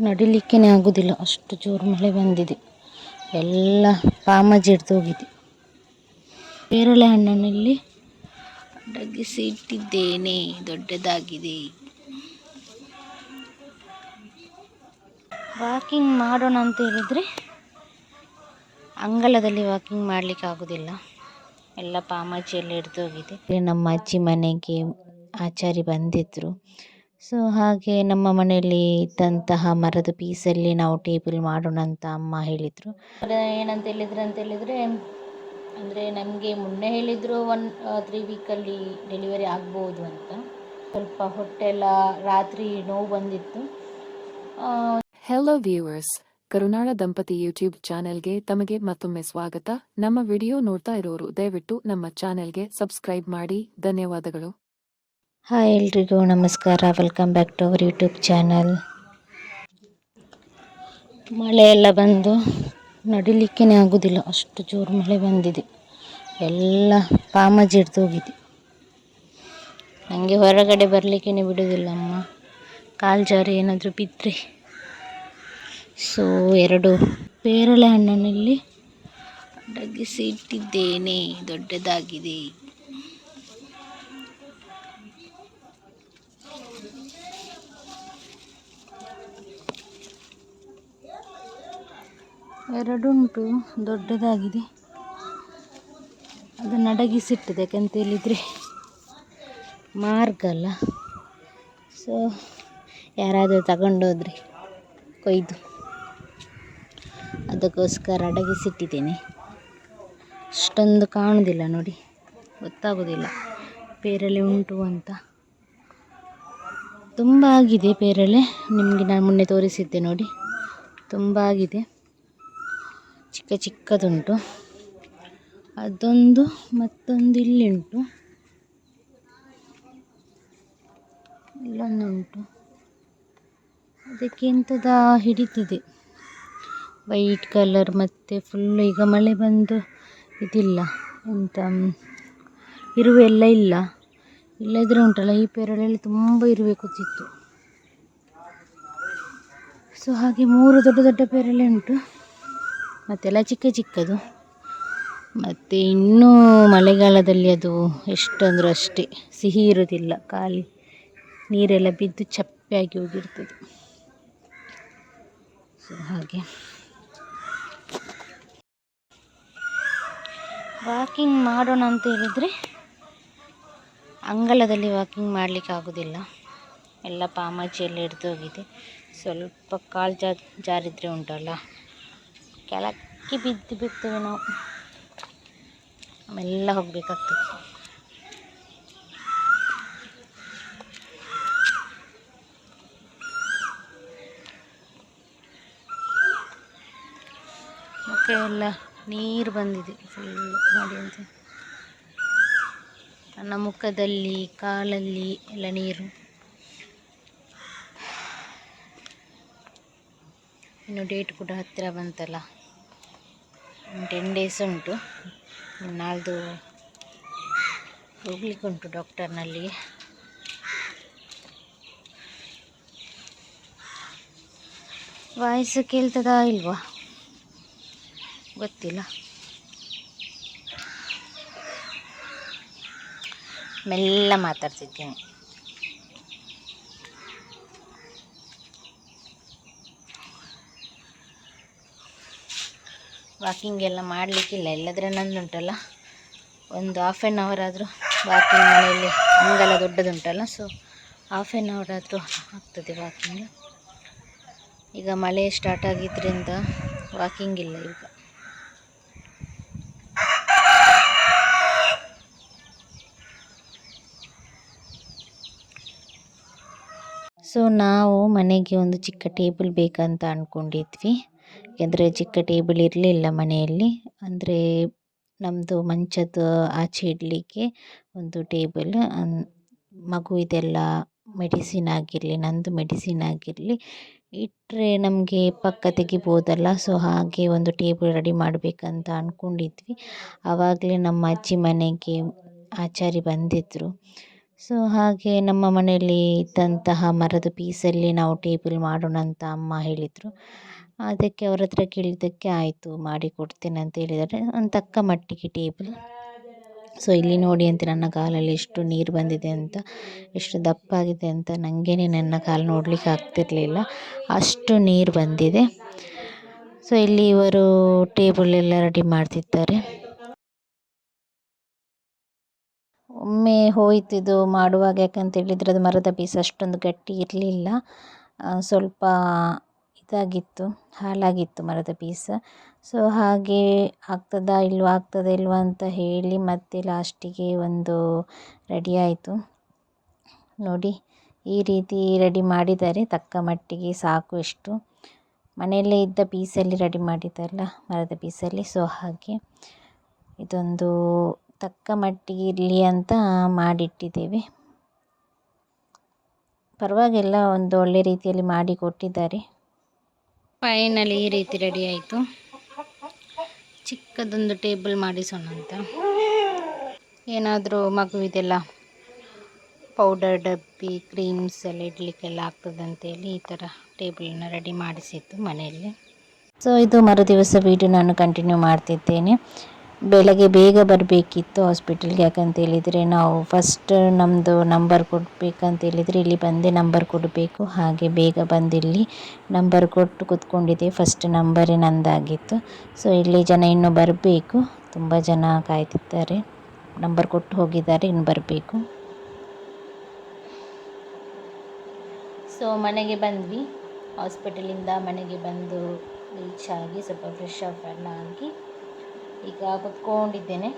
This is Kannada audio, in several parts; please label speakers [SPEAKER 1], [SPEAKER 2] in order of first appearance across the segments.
[SPEAKER 1] ನಡಿಲಿಕ್ಕೇ ಆಗೋದಿಲ್ಲ, ಅಷ್ಟು ಜೋರು ಮಳೆ ಬಂದಿದೆ. ಎಲ್ಲ ಪಾಮಜಿ ಹಿಡ್ದು ಹೋಗಿದೆ. ಪೇರಳೆ ಹಣ್ಣನ್ನು ಇಲ್ಲಿ ಅಡಗಿಸಿ ಇಟ್ಟಿದ್ದೇನೆ, ದೊಡ್ಡದಾಗಿದೆ. ವಾಕಿಂಗ್ ಮಾಡೋಣ ಅಂತ ಹೇಳಿದರೆ ಅಂಗಳದಲ್ಲಿ ವಾಕಿಂಗ್ ಮಾಡಲಿಕ್ಕೆ ಆಗೋದಿಲ್ಲ, ಎಲ್ಲ ಪಾಮಜಿಯಲ್ಲಿ ಹಿಡ್ದು ಹೋಗಿದೆ. ನಮ್ಮ ಅಜ್ಜಿ ಮನೆಗೆ ಆಚಾರಿ ಬಂದಿದ್ದರು. ಸೊ ಹಾಗೆ ನಮ್ಮ ಮನೆಯಲ್ಲಿ ಇದ್ದಂತಹ ಮರದ ಪೀಸಲ್ಲಿ ನಾವು ಟೇಬಲ್ ಮಾಡೋಣ ಅಂತ ಅಮ್ಮ ಹೇಳಿದರು. ಏನಂತ ಹೇಳಿದರೆ ಅಂದರೆ ನಮಗೆ ಮುನ್ನೆ ಹೇಳಿದರು 3 ವೀಕಲ್ಲಿ ಡೆಲಿವರಿ ಆಗ್ಬೋದು ಅಂತ. ಸ್ವಲ್ಪ ಹೊಟ್ಟೆಲ್ಲ ರಾತ್ರಿ ನೋವು ಬಂದಿತ್ತು.
[SPEAKER 2] ಹೆಲೋ ವ್ಯೂವರ್ಸ್, ಕರುನಾಳ ದಂಪತಿ ಯೂಟ್ಯೂಬ್ ಚಾನೆಲ್ಗೆ ತಮಗೆ ಮತ್ತೊಮ್ಮೆ ಸ್ವಾಗತ. ನಮ್ಮ ವಿಡಿಯೋ ನೋಡ್ತಾ ಇರೋರು ದಯವಿಟ್ಟು ನಮ್ಮ ಚಾನೆಲ್ಗೆ ಸಬ್ಸ್ಕ್ರೈಬ್ ಮಾಡಿ. ಧನ್ಯವಾದಗಳು.
[SPEAKER 1] ಹಾಯ್ ಎಲ್ರಿಗೂ ನಮಸ್ಕಾರ, welcome back to our YouTube channel. ಮಳೆ ಎಲ್ಲ ಬಂದು ನಡಿಲಿಕ್ಕೇ ಆಗೋದಿಲ್ಲ, ಅಷ್ಟು ಜೋರು ಮಳೆ ಬಂದಿದೆ. ಎಲ್ಲ ಪಾಮಜಿ ಹಿಡ್ದು ಹೋಗಿದೆ. ನನಗೆ ಹೊರಗಡೆ ಬರಲಿಕ್ಕೇ ಬಿಡೋದಿಲ್ಲ ಅಮ್ಮ, ಕಾಲು ಜಾರಿ ಏನಾದರೂ ಬಿದ್ದರೆ. ಸೊ 2 ಪೇರಳೆ ಹಣ್ಣನ್ನು ಇಲ್ಲಿ ಅಡಗಿಸಿ ಇಟ್ಟಿದ್ದೇನೆ, ದೊಡ್ಡದಾಗಿದೆ. ಎರಡುಂಟು, ದೊಡ್ಡದಾಗಿದೆ. ಅದನ್ನು ಅಡಗಿಸಿಟ್ಟಿದೆ, ಯಾಕಂತ ಹೇಳಿದರೆ ಮಾರ್ಗ ಅಲ್ಲ. ಸೊ ಯಾರಾದರೂ ತಗೊಂಡೋದ್ರೆ ಕೊಯ್ದು, ಅದಕ್ಕೋಸ್ಕರ ಅಡಗಿಸಿಟ್ಟಿದ್ದೇನೆ. ಅಷ್ಟೊಂದು ಕಾಣುವುದಿಲ್ಲ ನೋಡಿ, ಗೊತ್ತಾಗೋದಿಲ್ಲ ಪೇರಳೆ ಉಂಟು ಅಂತ. ತುಂಬ ಆಗಿದೆ ಪೇರಳೆ, ನಿಮಗೆ ನಾನು ಮೊನ್ನೆ ತೋರಿಸಿದ್ದೆ ನೋಡಿ, ತುಂಬ ಆಗಿದೆ. ಚಿಕ್ಕ ಚಿಕ್ಕದುಂಟು, ಅದೊಂದು ಮತ್ತೊಂದು ಇಲ್ಲಿ ಉಂಟು, ಇಲ್ಲೊಂದುಂಟು. ಅದಕ್ಕೆ ಎಂಥದ ಹಿಡಿತದೆ, ವೈಟ್ ಕಲರ್. ಮತ್ತು ಫುಲ್ಲು ಈಗ ಮಳೆ ಬಂದು ಇದಿಲ್ಲ, ಎಂತ ಇರುವೆ ಎಲ್ಲ ಇಲ್ಲ. ಇಲ್ಲದ್ರೆ ಉಂಟಲ್ಲ ಈ ಪೇರಳೆಯಲ್ಲಿ ತುಂಬ ಇರುವೆ ಕೂತಿತ್ತು. ಸೊ ಹಾಗೆ 3 ದೊಡ್ಡ ದೊಡ್ಡ ಪೇರಳೆ ಉಂಟು, ಮತ್ತೆಲ್ಲ ಚಿಕ್ಕ ಚಿಕ್ಕದು. ಮತ್ತು ಇನ್ನೂ ಮಳೆಗಾಲದಲ್ಲಿ ಅದು ಎಷ್ಟಂದರೂ ಅಷ್ಟೇ ಸಿಹಿ ಇರೋದಿಲ್ಲ, ಖಾಲಿ ನೀರೆಲ್ಲ ಬಿದ್ದು ಚಪ್ಪೆಯಾಗಿ ಹೋಗಿರ್ತದೆ. ಸೊ ಹಾಗೆ ವಾಕಿಂಗ್ ಮಾಡೋಣ ಅಂತ ಹೇಳಿದರೆ ಅಂಗಳದಲ್ಲಿ ವಾಕಿಂಗ್ ಮಾಡಲಿಕ್ಕೆ ಆಗೋದಿಲ್ಲ, ಎಲ್ಲ ಪಾಮಜಿಯಲ್ಲಿ ಹಿಡ್ದು ಹೋಗಿದೆ. ಸ್ವಲ್ಪ ಕಾಲು ಜಾರಿದರೆ ಉಂಟಲ್ಲ, ಕೆಳಕ್ಕೆ ಬಿದ್ದು ಬಿಡ್ತೇವೆ ನಾವು, ಆಮೇಲೆ ಹೋಗಬೇಕಾಗ್ತದೆ. ಮುಖ ಎಲ್ಲ ನೀರು ಬಂದಿದೆ ಫುಲ್ಲು ನೋಡಿ ಅಂತ. ನನ್ನ ಮುಖದಲ್ಲಿ ಕಾಲಲ್ಲಿ ಎಲ್ಲ ನೀರು. ಇನ್ನು ಡೇಟ್ ಕೂಡ ಹತ್ತಿರ ಬಂತಲ್ಲ, 10 ಡೇಸ್ ಉಂಟು. ನಾಳ್ದು ಹೋಗ್ಲಿಕ್ಕೆ ಉಂಟು ಡಾಕ್ಟರ್ನಲ್ಲಿ. ವಾಯ್ಸ್ ಕೇಳ್ತದಾ ಇಲ್ವಾ ಗೊತ್ತಿಲ್ಲ, ಮೆಲ್ಲ ಮಾತಾಡ್ತಿದ್ದೀನಿ. ವಾಕಿಂಗ್ ಎಲ್ಲ ಮಾಡಲಿಕ್ಕಿಲ್ಲ, ಇಲ್ಲದ್ರೆ ನಂದುಂಟಲ್ಲ ಒಂದು 1/2 hour ಆದರೂ ವಾಕಿಂಗ್. ಮನೆಯಲ್ಲಿ ಅಂಗಲ ದೊಡ್ಡದುಂಟಲ್ಲ, ಸೊ 1/2 hour ಆದರೂ ಆಗ್ತದೆ ವಾಕಿಂಗ್. ಈಗ ಮಳೆ ಸ್ಟಾರ್ಟ್ ಆಗಿದ್ದರಿಂದ ವಾಕಿಂಗ್ ಇಲ್ಲ ಈಗ. ಸೊ ನಾವು ಮನೆಗೆ ಒಂದು ಚಿಕ್ಕ ಟೇಬಲ್ ಬೇಕಂತ ಅಂದ್ಕೊಂಡಿದ್ವಿ, ಯಾಕೆಂದರೆ ಚಿಕ್ಕ ಟೇಬಲ್ ಇರಲಿಲ್ಲ ಮನೆಯಲ್ಲಿ. ಅಂದರೆ ನಮ್ಮದು ಮಂಚದ ಆಚೆ ಇಡಲಿಕ್ಕೆ ಒಂದು ಟೇಬಲ್, ಮಗು ಇದೆಲ್ಲ ಮೆಡಿಸಿನ್ ಆಗಿರಲಿ, ನಂದು ಮೆಡಿಸಿನ್ ಆಗಿರಲಿ ಇಟ್ಟರೆ ನಮಗೆ ಪಕ್ಕ ತೆಗಿಬೋದಲ್ಲ. ಸೊ ಹಾಗೆ ಒಂದು ಟೇಬಲ್ ರೆಡಿ ಮಾಡಬೇಕಂತ ಅಂದ್ಕೊಂಡಿದ್ವಿ. ಆವಾಗಲೇ ನಮ್ಮ ಅಜ್ಜಿ ಮನೆಗೆ ಆಚಾರಿ ಬಂದಿದ್ದರು. ಸೊ ಹಾಗೆ ನಮ್ಮ ಮನೆಯಲ್ಲಿ ಇದ್ದಂತಹ ಮರದ ಪೀಸಲ್ಲಿ ನಾವು ಟೇಬಲ್ ಮಾಡೋಣ ಅಂತ ಅಮ್ಮ ಹೇಳಿದರು. ಅದಕ್ಕೆ ಅವ್ರ ಹತ್ರ ಕೇಳಿದ್ದಕ್ಕೆ ಆಯಿತು ಮಾಡಿ ಕೊಡ್ತೇನೆ ಅಂತ ಹೇಳಿದ್ದಾರೆ. ಒಂದು ತಕ್ಕ ಮಟ್ಟಿಗೆ ಟೇಬಲ್. ಸೊ ಇಲ್ಲಿ ನೋಡಿ ಅಂತ ನನ್ನ ಕಾಲಲ್ಲಿ ಎಷ್ಟು ನೀರು ಬಂದಿದೆ ಅಂತ, ಎಷ್ಟು ದಪ್ಪಾಗಿದೆ ಅಂತ ನನಗೇ ನನ್ನ ಕಾಲು ನೋಡಲಿಕ್ಕೆ ಆಗ್ತಿರಲಿಲ್ಲ, ಅಷ್ಟು ನೀರು ಬಂದಿದೆ. ಸೊ ಇಲ್ಲಿ ಇವರು ಟೇಬಲ್ ಎಲ್ಲ ರೆಡಿ ಮಾಡ್ತಿದ್ದಾರೆ. ಒಮ್ಮೆ ಹೋಯ್ತು ಇದು ಮಾಡುವಾಗ, ಯಾಕಂತ ಹೇಳಿದರೆ ಅದು ಮರದ ಪೀಸ್ ಅಷ್ಟೊಂದು ಗಟ್ಟಿ ಇರಲಿಲ್ಲ, ಸ್ವಲ್ಪ ಇದಾಗಿತ್ತು, ಹಾಳಾಗಿತ್ತು ಮರದ ಪೀಸ್. ಸೊ ಹಾಗೆ ಆಗ್ತದಾ ಇಲ್ವಾ ಅಂತ ಹೇಳಿ ಮತ್ತೆ ಲಾಸ್ಟಿಗೆ ಒಂದು ರೆಡಿ ಆಯಿತು. ನೋಡಿ ಈ ರೀತಿ ರೆಡಿ ಮಾಡಿದ್ದಾರೆ, ತಕ್ಕ ಮಟ್ಟಿಗೆ ಸಾಕು. ಎಷ್ಟು ಮನೆಯಲ್ಲೇ ಇದ್ದ ಪೀಸಲ್ಲಿ ರೆಡಿ ಮಾಡಿದ್ದಾರಲ್ಲ, ಮರದ ಪೀಸಲ್ಲಿ. ಸೊ ಹಾಗೆ ಇದೊಂದು ತಕ್ಕ ಮಟ್ಟಿಗೆ ಇರಲಿ ಅಂತ ಮಾಡಿಟ್ಟಿದ್ದೇವೆ. ಪರವಾಗಿಲ್ಲ, ಒಂದು ಒಳ್ಳೆ ರೀತಿಯಲ್ಲಿ ಮಾಡಿ ಕೊಟ್ಟಿದ್ದಾರೆ. ಫೈನಲಿ ಈ ರೀತಿ ರೆಡಿ ಆಯಿತು. ಚಿಕ್ಕದೊಂದು ಟೇಬಲ್ ಮಾಡಿಸೋಣ ಅಂತ, ಏನಾದರೂ ಮಗುವಿದೆಲ್ಲ ಪೌಡರ್ ಡಬ್ಬಿ ಕ್ರೀಮ್ಸ್ ಎಲ್ಲ ಇಡಲಿಕ್ಕೆಲ್ಲ ಆಗ್ತದೆ ಅಂತೇಳಿ ಈ ಥರ ಟೇಬಲನ್ನು ರೆಡಿ ಮಾಡಿಸಿದ್ದು ಮನೆಯಲ್ಲಿ. ಸೊ ಇದು ಮರುದಿವಸ ವೀಡಿಯೋ ನಾನು ಕಂಟಿನ್ಯೂ ಮಾಡ್ತಿದ್ದೇನೆ. ಬೆಳಗ್ಗೆ ಬೇಗ ಬರಬೇಕಿತ್ತು ಹಾಸ್ಪಿಟಲ್ಗೆ, ಯಾಕಂತೇಳಿದರೆ ನಾವು ಫಸ್ಟ್ ನಮ್ಮದು ನಂಬರ್ ಕೊಡಬೇಕಂತೇಳಿದರೆ ಇಲ್ಲಿ ಬಂದೇ ನಂಬರ್ ಕೊಡಬೇಕು. ಹಾಗೆ ಬೇಗ ಬಂದಿಲ್ಲಿ ನಂಬರ್ ಕೊಟ್ಟು ಕೂತ್ಕೊಂಡಿದ್ದೆ. ಫಸ್ಟ್ ನಂಬರೇ ನಂದಾಗಿತ್ತು. ಸೊ ಇಲ್ಲಿ ಜನ ಇನ್ನೂ ಬರಬೇಕು, ತುಂಬ ಜನ ಕಾಯ್ತಿದ್ದಾರೆ. ನಂಬರ್ ಕೊಟ್ಟು ಹೋಗಿದ್ದಾರೆ, ಇನ್ನು ಬರಬೇಕು. ಸೊ ಮನೆಗೆ ಬಂದ್ವಿ, ಹಾಸ್ಪಿಟಲಿಂದ ಮನೆಗೆ ಬಂದು ರೀಚ್ ಆಗಿ ಸ್ವಲ್ಪ ಫ್ರೆಶ್ ಅಪ್ ಎಲ್ಲ ಆಗಿ ಈಗ ಕೂತ್ಕೊಂಡಿದ್ದೇನೆ.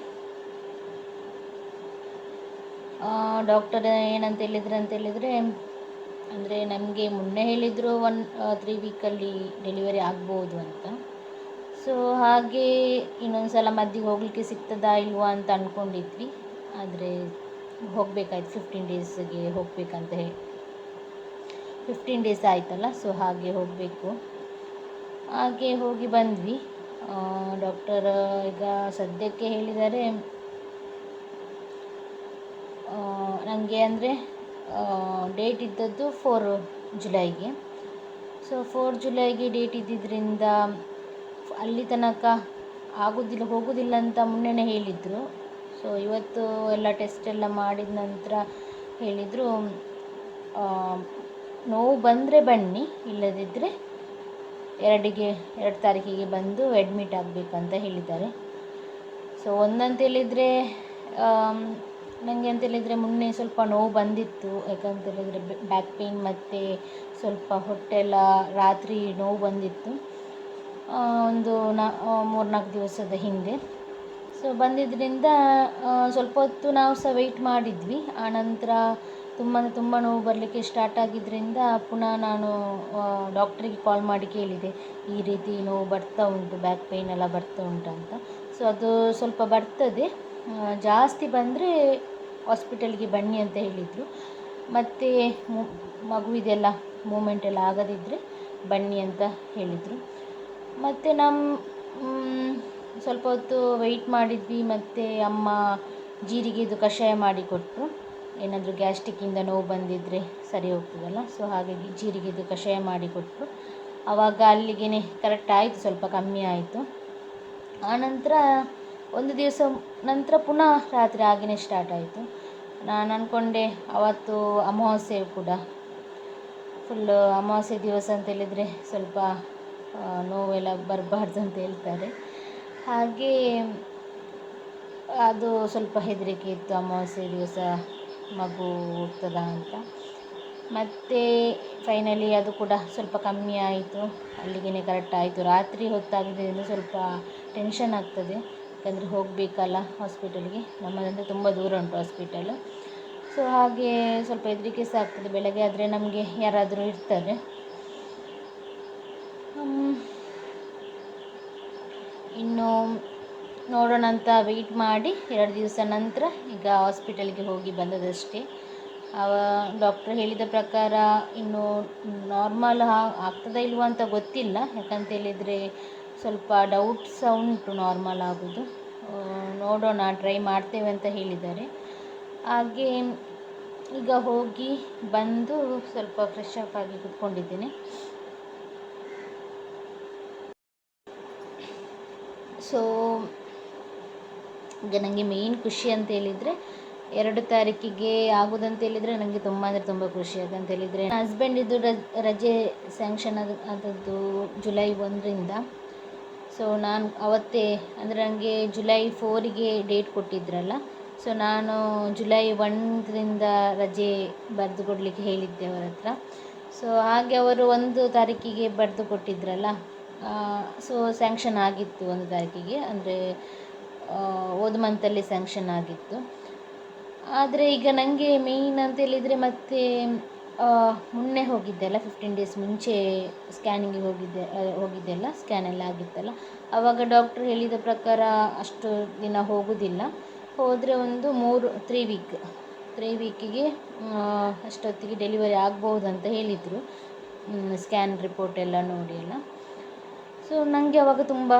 [SPEAKER 1] ಡಾಕ್ಟರ್ ಏನಂತ ಹೇಳಿದರೆ ಅಂದರೆ ನಮಗೆ ಮುನ್ನೆ ಹೇಳಿದರು 3 ವೀಕಲ್ಲಿ ಡೆಲಿವರಿ ಆಗ್ಬೋದು ಅಂತ. ಸೊ ಹಾಗೆ ಇನ್ನೊಂದು ಸಲ ಮದ್ದಿಗೆ ಹೋಗಲಿಕ್ಕೆ ಸಿಗ್ತದಾ ಇಲ್ವಾ ಅಂತ ಅಂದ್ಕೊಂಡಿದ್ವಿ. ಆದರೆ ಹೋಗಬೇಕಾಯ್ತು, 15 ಡೇಸ್ಗೆ ಹೋಗಬೇಕಂತ 15 ಡೇಸ್ ಆಯಿತಲ್ಲ. ಸೊ ಹಾಗೆ ಹೋಗಬೇಕು. ಹಾಗೆ ಹೋಗಿ ಬಂದ್ವಿ. ಡಾಕ್ಟರ್ ಈಗ ಸದ್ಯಕ್ಕೆ ಹೇಳಿದ್ದಾರೆ ನನಗೆ, ಅಂದರೆ ಡೇಟ್ ಇದ್ದದ್ದು 4 ಜುಲೈಗೆ. ಸೊ 4 ಜುಲೈಗೆ ಡೇಟ್ ಇದ್ದಿದ್ದರಿಂದ ಅಲ್ಲಿ ತನಕ ಹೋಗೋದಿಲ್ಲ ಅಂತ ಮುನ್ನೆನೇ ಹೇಳಿದರು. ಸೊ ಇವತ್ತು ಎಲ್ಲ ಟೆಸ್ಟ್ ಎಲ್ಲ ಮಾಡಿದ ನಂತರ ಹೇಳಿದರು, ನೋವು ಬಂದರೆ ಬನ್ನಿ, ಇಲ್ಲದಿದ್ದರೆ 2 ತಾರೀಕಿಗೆ ಬಂದು ಅಡ್ಮಿಟ್ ಆಗಬೇಕಂತ ಹೇಳಿದ್ದಾರೆ. ಸೊ ಒಂದಂತೇಳಿದರೆ ನನಗೆ ಅಂತೇಳಿದರೆ ಮುನ್ನೆ ಸ್ವಲ್ಪ ನೋವು ಬಂದಿತ್ತು, ಯಾಕಂತೇಳಿದರೆ ಬ್ಯಾಕ್ ಪೇಯ್ನ್ ಮತ್ತು ಸ್ವಲ್ಪ ಹೊಟ್ಟೆಲ್ಲ ರಾತ್ರಿ ನೋವು ಬಂದಿತ್ತು ಒಂದು 3-4 ದಿವಸದ ಹಿಂದೆ. ಸೊ ಬಂದಿದ್ದರಿಂದ ಸ್ವಲ್ಪ ಹೊತ್ತು ನಾವು ಸಹ ವೆಯ್ಟ್ ಮಾಡಿದ್ವಿ. ಆನಂತರ ತುಂಬ ನೋವು ಬರಲಿಕ್ಕೆ ಸ್ಟಾರ್ಟ್ ಆಗಿದ್ದರಿಂದ ಪುನಃ ನಾನು ಡಾಕ್ಟ್ರಿಗೆ ಕಾಲ್ ಮಾಡಿ ಕೇಳಿದೆ, ಈ ರೀತಿ ನೋವು ಬರ್ತಾ ಉಂಟು, ಬ್ಯಾಕ್ ಪೇಯ್ನ್ ಎಲ್ಲ ಬರ್ತಾ ಉಂಟು ಅಂತ. ಸೊ ಅದು ಸ್ವಲ್ಪ ಬರ್ತದೆ, ಜಾಸ್ತಿ ಬಂದರೆ ಹಾಸ್ಪಿಟಲ್ಗೆ ಬನ್ನಿ ಅಂತ ಹೇಳಿದರು. ಮತ್ತು ಮಗುವಿದೆಲ್ಲ ಮೂಮೆಂಟ್ ಎಲ್ಲ ಆಗದಿದ್ದರೆ ಬನ್ನಿ ಅಂತ ಹೇಳಿದರು. ಮತ್ತು ಸ್ವಲ್ಪ ಹೊತ್ತು ವೆಯ್ಟ್ ಮಾಡಿದ್ವಿ. ಮತ್ತು ಅಮ್ಮ ಜೀರಿಗೆದು ಕಷಾಯ ಮಾಡಿಕೊಟ್ಟರು, ಏನಾದರೂ ಗ್ಯಾಸ್ಟ್ರಿಕ್ಕಿಂದ ನೋವು ಬಂದಿದ್ದರೆ ಸರಿ ಹೋಗ್ತದಲ್ಲ. ಸೊ ಹಾಗಾಗಿ ಜೀರಿಗೆದು ಕಷಾಯ ಮಾಡಿಕೊಟ್ಟರು. ಆವಾಗ ಅಲ್ಲಿಗೆ ಕರೆಕ್ಟ್ ಆಯಿತು, ಸ್ವಲ್ಪ ಕಮ್ಮಿ ಆಯಿತು. ಆನಂತರ ಒಂದು ದಿವಸ ನಂತರ ಪುನಃ ರಾತ್ರಿ ಹಾಗೆಯೇ ಸ್ಟಾರ್ಟ್ ಆಯಿತು. ನಾನು ಅಂದ್ಕೊಂಡೆ ಅವತ್ತು ಅಮಾವಾಸ್ಯೆ ಕೂಡ, ಫುಲ್ಲು ಅಮಾವಾಸ್ಯೆ ದಿವಸ ಅಂತೇಳಿದರೆ ಸ್ವಲ್ಪ ನೋವೆಲ್ಲ ಬರಬಾರ್ದು ಅಂತ ಹೇಳ್ತಾರೆ. ಹಾಗೆ ಅದು ಸ್ವಲ್ಪ ಹೆದರಿಕೆ ಇತ್ತು, ಅಮಾವಾಸ್ಯೆ ದಿವಸ ಮಗು ಹುಡ್ತದಾ ಅಂತ. ಮತ್ತು ಫೈನಲಿ ಅದು ಕೂಡ ಸ್ವಲ್ಪ ಕಮ್ಮಿ ಆಯಿತು, ಅಲ್ಲಿಗೆ ಕರೆಕ್ಟ್ ಆಯಿತು. ರಾತ್ರಿ ಹೊತ್ತಾಗಿದ್ದರಿಂದ ಸ್ವಲ್ಪ ಟೆನ್ಷನ್ ಆಗ್ತದೆ, ಯಾಕಂದರೆ ಹೋಗಬೇಕಲ್ಲ ಹಾಸ್ಪಿಟಲ್ಗೆ, ನಮ್ಮದಂದರೆ ತುಂಬ ದೂರ ಉಂಟು ಹಾಸ್ಪಿಟಲ್. ಸೊ ಹಾಗೆ ಸ್ವಲ್ಪ ಹೆದರಿಕೆ ಸಹ ಆಗ್ತದೆ. ಬೆಳಗ್ಗೆ ಆದರೆ ನಮಗೆ ಯಾರಾದರೂ ಇರ್ತಾರೆ. ಇನ್ನು ನೋಡೋಣ ಅಂತ ವೆಯ್ಟ್ ಮಾಡಿ 2 ದಿವಸ ನಂತರ ಈಗ ಹಾಸ್ಪಿಟಲ್ಗೆ ಹೋಗಿ ಬಂದದಷ್ಟೇ. ಡಾಕ್ಟ್ರ್ ಹೇಳಿದ ಪ್ರಕಾರ ಇನ್ನು ನಾರ್ಮಲ್ ಆಗ್ತದಾ ಇಲ್ವಾ ಅಂತ ಗೊತ್ತಿಲ್ಲ, ಯಾಕಂತೇಳಿದರೆ ಸ್ವಲ್ಪ ಡೌಟ್ ಸಹ ಉಂಟು ನಾರ್ಮಲ್ ಆಗೋದು. ನೋಡೋಣ, ಟ್ರೈ ಮಾಡ್ತೇವೆ ಅಂತ ಹೇಳಿದ್ದಾರೆ. ಹಾಗೆ ಈಗ ಹೋಗಿ ಬಂದು ಸ್ವಲ್ಪ ಫ್ರೆಶ್ ಅಪ್ ಆಗಿ ಕುತ್ಕೊಂಡಿದ್ದೀನಿ. ಸೊ ಈಗ ನನಗೆ ಮೇಯ್ನ್ ಖುಷಿ ಅಂತ ಹೇಳಿದರೆ 2 ತಾರೀಕಿಗೆ ಆಗೋದಂತ ಹೇಳಿದರೆ ನನಗೆ ತುಂಬ ಅಂದರೆ ತುಂಬ ಖುಷಿ. ಯಾಕಂತ ಹೇಳಿದರೆ ಹಸ್ಬೆಂಡಿದ್ದು ರಜೆ ಸ್ಯಾಂಕ್ಷನ್ ಆದದ್ದು ಜುಲೈ 1ರಿಂದ. ಸೊ ನಾನು ಅವತ್ತೇ ಅಂದರೆ ನನಗೆ ಜುಲೈ 4ಗೆ ಡೇಟ್ ಕೊಟ್ಟಿದ್ರಲ್ಲ, ಸೊ ನಾನು ಜುಲೈ 1ರಿಂದ ರಜೆ ಬರೆದು ಕೊಡಲಿಕ್ಕೆ ಹೇಳಿದ್ದೆ ಅವರ ಹತ್ರ. ಸೊ ಹಾಗೆ ಅವರು 1 ತಾರೀಕಿಗೆ ಬರೆದು ಕೊಟ್ಟಿದ್ರಲ್ಲ, ಸೊ ಸ್ಯಾಂಕ್ಷನ್ ಆಗಿತ್ತು 1 ತಾರೀಕಿಗೆ, ಅಂದರೆ ಹೋದ ಮಂತಲ್ಲಿ ಸ್ಯಾಂಕ್ಷನ್ ಆಗಿತ್ತು. ಆದರೆ ಈಗ ನನಗೆ ಮೇಯ್ನ್ ಅಂತ ಹೇಳಿದರೆ ಮತ್ತೆ ಮೊನ್ನೆ ಹೋಗಿದ್ದೆ ಅಲ್ಲ, 15 ಡೇಸ್ ಮುಂಚೆ ಸ್ಕ್ಯಾನಿಂಗಿಗೆ ಹೋಗಿದ್ದೆಲ್ಲ, ಸ್ಕ್ಯಾನ್ ಎಲ್ಲ ಆಗಿತ್ತಲ್ಲ, ಆವಾಗ ಡಾಕ್ಟ್ರು ಹೇಳಿದ ಪ್ರಕಾರ ಅಷ್ಟು ದಿನ ಹೋಗೋದಿಲ್ಲ, ಹೋದರೆ ಒಂದು 3 ವೀಕಿಗೆ ಅಷ್ಟೊತ್ತಿಗೆ ಡೆಲಿವರಿ ಆಗ್ಬೋದಂತ ಹೇಳಿದರು, ಸ್ಕ್ಯಾನ್ ರಿಪೋರ್ಟ್ ಎಲ್ಲ ನೋಡಿ ಎಲ್ಲ. ಸೊ ನನಗೆ ಅವಾಗ ತುಂಬ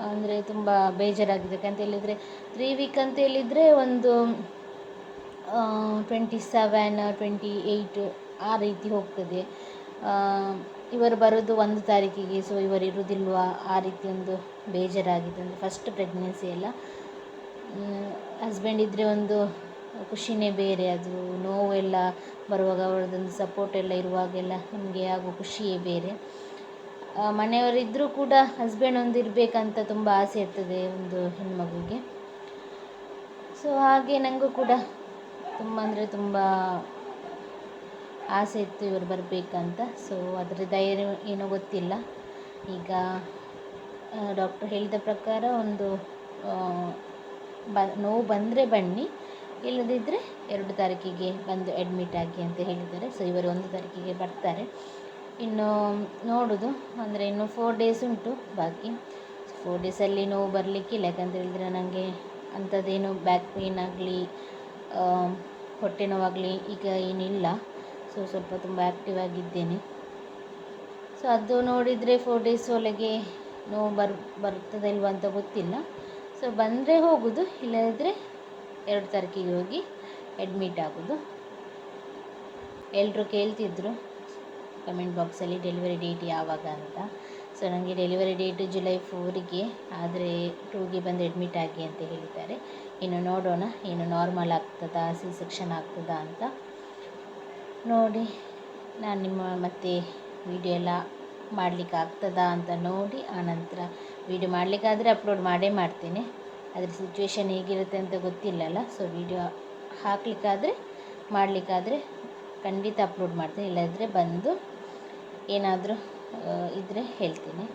[SPEAKER 1] ಅಂದರೆ ತುಂಬ ಬೇಜಾರಾಗಿದೆ. ಯಾಕಂತ ಹೇಳಿದರೆ 3 ವೀಕ್ ಅಂತ ಹೇಳಿದರೆ ಒಂದು 27, 28 ಆ ರೀತಿ ಹೋಗ್ತದೆ. ಇವರು ಬರೋದು 1 ತಾರೀಕಿಗೆ, ಸೊ ಇವರು ಇರೋದಿಲ್ವಾ ಆ ರೀತಿ ಒಂದು ಬೇಜಾರಾಗಿದೆ. ಅಂದರೆ ಫಸ್ಟ್ ಪ್ರೆಗ್ನೆನ್ಸಿ ಎಲ್ಲ ಹಸ್ಬೆಂಡ್ ಇದ್ದರೆ ಒಂದು ಖುಷಿನೇ ಬೇರೆ, ಅದು ನೋವೆಲ್ಲ ಬರುವಾಗ ಅವರದೊಂದು ಸಪೋರ್ಟ್ ಎಲ್ಲ ಇರುವಾಗೆಲ್ಲ ನಮಗೆ ಆಗೋ ಖುಷಿಯೇ ಬೇರೆ. ಮನೆಯವರಿದ್ದರೂ ಕೂಡ ಹಸ್ಬೆಂಡ್ ಒಂದು ಇರಬೇಕಂತ ತುಂಬ ಆಸೆ ಇರ್ತದೆ ಒಂದು ಹೆಣ್ಮಗುಗೆ. ಸೊ ಹಾಗೆ ನನಗೂ ಕೂಡ ತುಂಬ ಅಂದರೆ ತುಂಬ ಆಸೆ ಇತ್ತು ಇವರು ಬರಬೇಕಂತ. ಸೊ ಅದರ ಧೈರ್ಯ ಏನೋ ಗೊತ್ತಿಲ್ಲ. ಈಗ ಡಾಕ್ಟ್ರು ಹೇಳಿದ ಪ್ರಕಾರ ಒಂದು ನೋವು ಬಂದರೆ ಬನ್ನಿ, ಇಲ್ಲದಿದ್ದರೆ 2 ತಾರೀಕಿಗೆ ಬಂದು ಅಡ್ಮಿಟ್ ಆಗಿ ಅಂತ ಹೇಳಿದ್ದಾರೆ. ಸೊ ಇವರು 1 ತಾರೀಕಿಗೆ ಬರ್ತಾರೆ. ಇನ್ನು ನೋಡೋದು ಅಂದರೆ ಇನ್ನು 4 ಡೇಸ್ ಉಂಟು ಬಾಕಿ. 4 ಡೇಸಲ್ಲಿ ನೋವು ಬರಲಿಕ್ಕಿಲ್ಲ. ಯಾಕಂತ ಹೇಳಿದರೆ ನನಗೆ ಅಂಥದ್ದೇನು ಬ್ಯಾಕ್ ಪೇಯ್ನ್ ಆಗಲಿ ಹೊಟ್ಟೆ ನೋವಾಗಲಿ ಈಗ ಏನಿಲ್ಲ. ಸೊ ಸ್ವಲ್ಪ ತುಂಬ ಆ್ಯಕ್ಟಿವ್ ಆಗಿದ್ದೇನೆ. ಸೊ ಅದು ನೋಡಿದರೆ 4 ಡೇಸ್ ಒಳಗೆ ನೋವು ಬರ್ತದೆ ಇಲ್ವ ಅಂತ ಗೊತ್ತಿಲ್ಲ. ಸೊ ಬಂದರೆ ಹೋಗೋದು, ಇಲ್ಲದಿದ್ದರೆ 2 ತಾರೀಕಿಗೆ ಹೋಗಿ ಅಡ್ಮಿಟ್ ಆಗೋದು. ಎಲ್ಲರೂ ಕೇಳ್ತಿದ್ರು ಕಮೆಂಟ್ ಬಾಕ್ಸಲ್ಲಿ ಡೆಲಿವರಿ ಡೇಟ್ ಯಾವಾಗ ಅಂತ. ಸೊ ನನಗೆ ಡೆಲಿವರಿ ಡೇಟ್ ಜುಲೈ 4ಗೆ, ಆದರೆ 2ಗೆ ಬಂದು ಅಡ್ಮಿಟ್ ಆಗಿ ಅಂತ ಹೇಳಿದ್ದಾರೆ. ಇನ್ನು ನೋಡೋಣ, ಏನು ನಾರ್ಮಲ್ ಆಗ್ತದಾ ಸಿ ಸೆಕ್ಷನ್ ಆಗ್ತದಾ ಅಂತ ನೋಡಿ ನಾನು ನಿಮ್ಮ ಮತ್ತೆ ವಿಡಿಯೋ ಎಲ್ಲ ಮಾಡಲಿಕ್ಕೆ ಆಗ್ತದಾ ಅಂತ ನೋಡಿ ಆನಂತರ ವಿಡಿಯೋ ಮಾಡಲಿಕ್ಕಾದರೆ ಅಪ್ಲೋಡ್ ಮಾಡ್ತೇನೆ. ಅದರ ಸಿಚುವೇಶನ್ ಹೇಗಿರುತ್ತೆ ಅಂತ ಗೊತ್ತಿಲ್ಲಲ್ಲ. ಸೊ ವಿಡಿಯೋ ಮಾಡಲಿಕ್ಕಾದರೆ ಖಂಡಿತ ಅಪ್ಲೋಡ್ ಮಾಡ್ತೀನಿ. ಇಲ್ಲದಿದ್ದರೆ ಬಂದು ಏನಾದರೂ ಇದ್ದರೆ ಹೇಳ್ತೀನಿ.